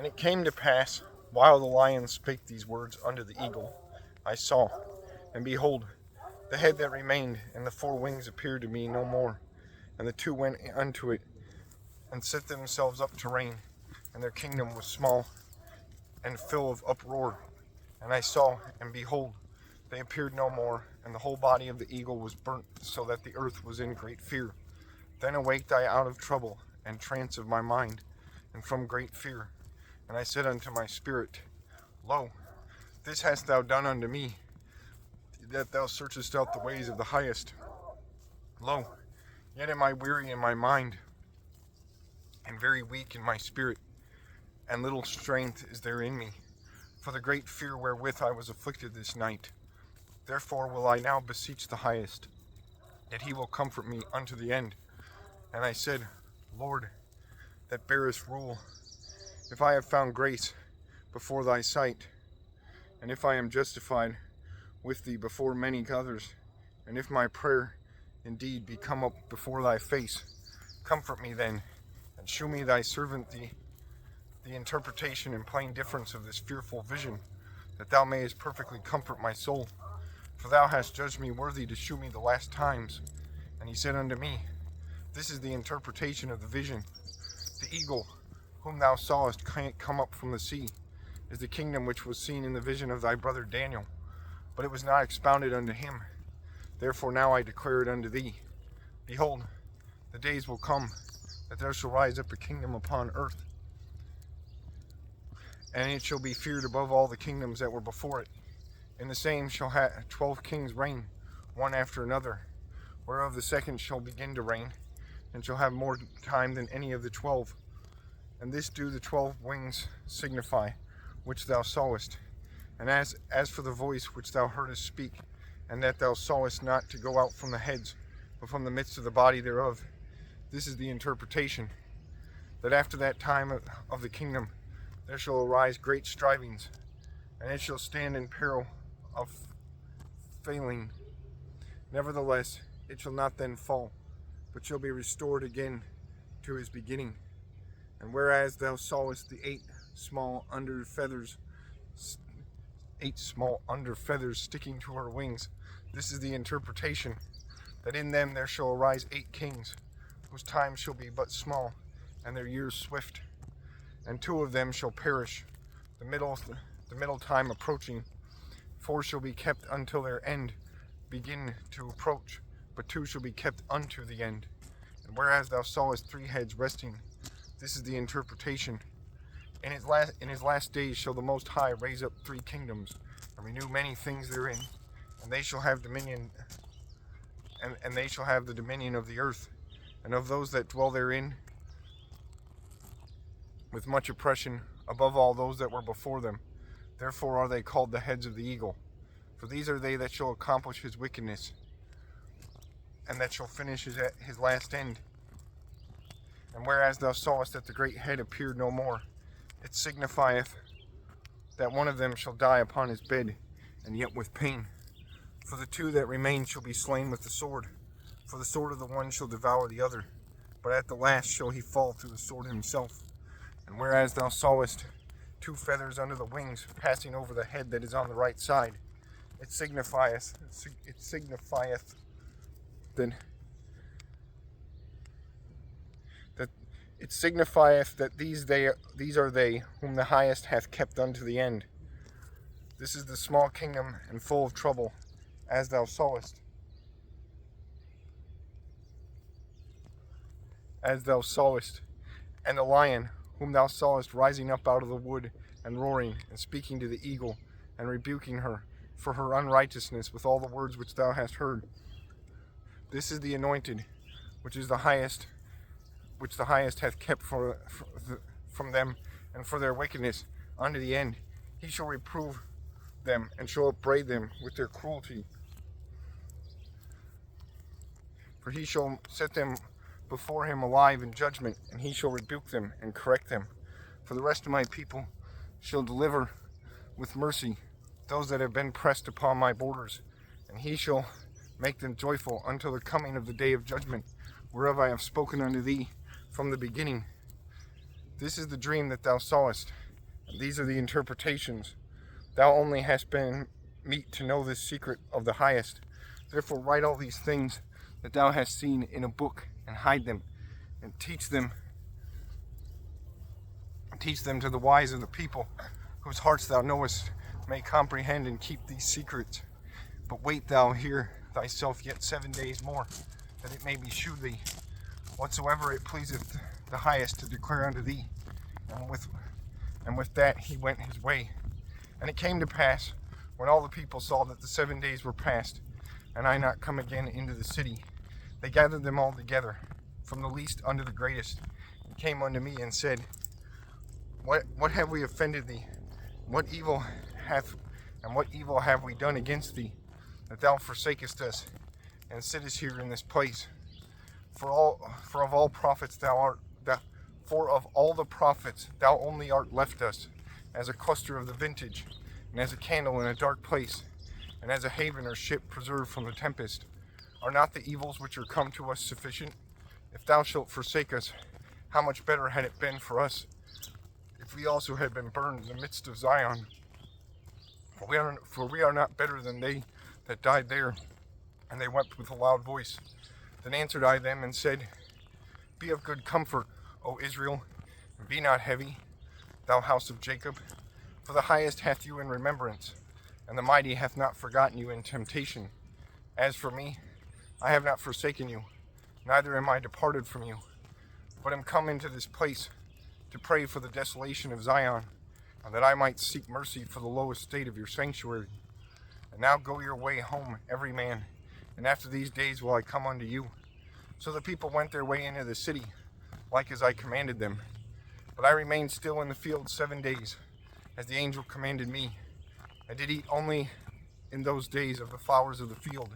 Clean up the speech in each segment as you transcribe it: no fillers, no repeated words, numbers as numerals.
And it came to pass, while the lion spake these words unto the eagle, I saw, and behold, the head that remained, and the four wings appeared to me no more. And the two went unto it, and set themselves up to reign. And their kingdom was small, and full of uproar. And I saw, and behold, they appeared no more, and the whole body of the eagle was burnt, so that the earth was in great fear. Then awaked I out of trouble, and trance of my mind, and from great fear. And I said unto my spirit, Lo, this hast thou done unto me, that thou searchest out the ways of the highest. Lo, yet am I weary in my mind, and very weak in my spirit, and little strength is there in me, for the great fear wherewith I was afflicted this night. Therefore will I now beseech the highest, that he will comfort me unto the end. And I said, Lord, that bearest rule, if I have found grace before thy sight, and if I am justified with thee before many others, and if my prayer indeed be come up before thy face, comfort me then, and shew me thy servant the interpretation and plain difference of this fearful vision, that thou mayest perfectly comfort my soul. For thou hast judged me worthy to shew me the last times. And he said unto me, This is the interpretation of the vision. The eagle, whom thou sawest come up from the sea, is the kingdom which was seen in the vision of thy brother Daniel, but it was not expounded unto him. Therefore now I declare it unto thee. Behold, the days will come, that there shall rise up a kingdom upon earth, and it shall be feared above all the kingdoms that were before it. In the same shall 12 kings reign, one after another, whereof the second shall begin to reign, and shall have more time than any of the 12. And this do the 12 wings signify, which thou sawest. And as for the voice which thou heardest speak, and that thou sawest not to go out from the heads, but from the midst of the body thereof, this is the interpretation, that after that time of the kingdom there shall arise great strivings, and it shall stand in peril of failing. Nevertheless, it shall not then fall, but shall be restored again to his beginning. And whereas thou sawest the eight small under feathers sticking to her wings, this is the interpretation, that in them there shall arise 8 kings, whose time shall be but small, and their years swift. And 2 of them shall perish, the middle time approaching. 4 shall be kept until their end begin to approach, but 2 shall be kept unto the end. And whereas thou sawest 3 heads resting, this is the interpretation. In his last days shall the Most High raise up 3 kingdoms, and renew many things therein, and they shall have dominion, and they shall have the dominion of the earth, and of those that dwell therein, with much oppression, above all those that were before them. Therefore are they called the heads of the eagle. For these are they that shall accomplish his wickedness, and that shall finish his last end. And whereas thou sawest that the great head appeared no more, it signifieth that one of them shall die upon his bed, and yet with pain. For the 2 that remain shall be slain with the sword, for the sword of the one shall devour the other, but at the last shall he fall through the sword himself. And whereas thou sawest 2 feathers under the wings passing over the head that is on the right side, it signifieth that these are they whom the highest hath kept unto the end. This is the small kingdom and full of trouble, as thou sawest. And the lion, whom thou sawest rising up out of the wood, and roaring, and speaking to the eagle, and rebuking her for her unrighteousness with all the words which thou hast heard. This is the anointed, which the highest hath kept from them, and for their wickedness unto the end. He shall reprove them, and shall upbraid them with their cruelty. For he shall set them before him alive in judgment, and he shall rebuke them and correct them. For the rest of my people shall deliver with mercy those that have been pressed upon my borders, and he shall make them joyful until the coming of the day of judgment, whereof I have spoken unto thee from the beginning. This is the dream that thou sawest. These are the interpretations. Thou only hast been meet to know this secret of the highest. Therefore write all these things that thou hast seen in a book, and hide them, and teach them to the wise of the people, whose hearts thou knowest may comprehend and keep these secrets. But wait thou here thyself yet 7 days more, that it may be shew thee whatsoever it pleaseth the highest to declare unto thee. And with that he went his way. And it came to pass, when all the people saw that the 7 days were past, and I not come again into the city, they gathered them all together, from the least unto the greatest, and came unto me and said, What have we offended thee? What evil have we done against thee, that thou forsakest us, and sittest here in this place? For of all the prophets thou only art left us, as a cluster of the vintage, and as a candle in a dark place, and as a haven or ship preserved from the tempest. Are not the evils which are come to us sufficient? If thou shalt forsake us, how much better had it been for us if we also had been burned in the midst of Zion? For we are not better than they that died there. And they wept with a loud voice. Then answered I them and said, Be of good comfort, O Israel, and be not heavy, thou house of Jacob. For the highest hath you in remembrance, and the mighty hath not forgotten you in temptation. As for me, I have not forsaken you, neither am I departed from you, but am come into this place to pray for the desolation of Zion, and that I might seek mercy for the low estate of your sanctuary. And now go your way home, every man, and after these days will I come unto you. So the people went their way into the city, like as I commanded them. But I remained still in the field 7 days, as the angel commanded me. I did eat only in those days of the flowers of the field,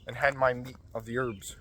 and had my meat of the herbs.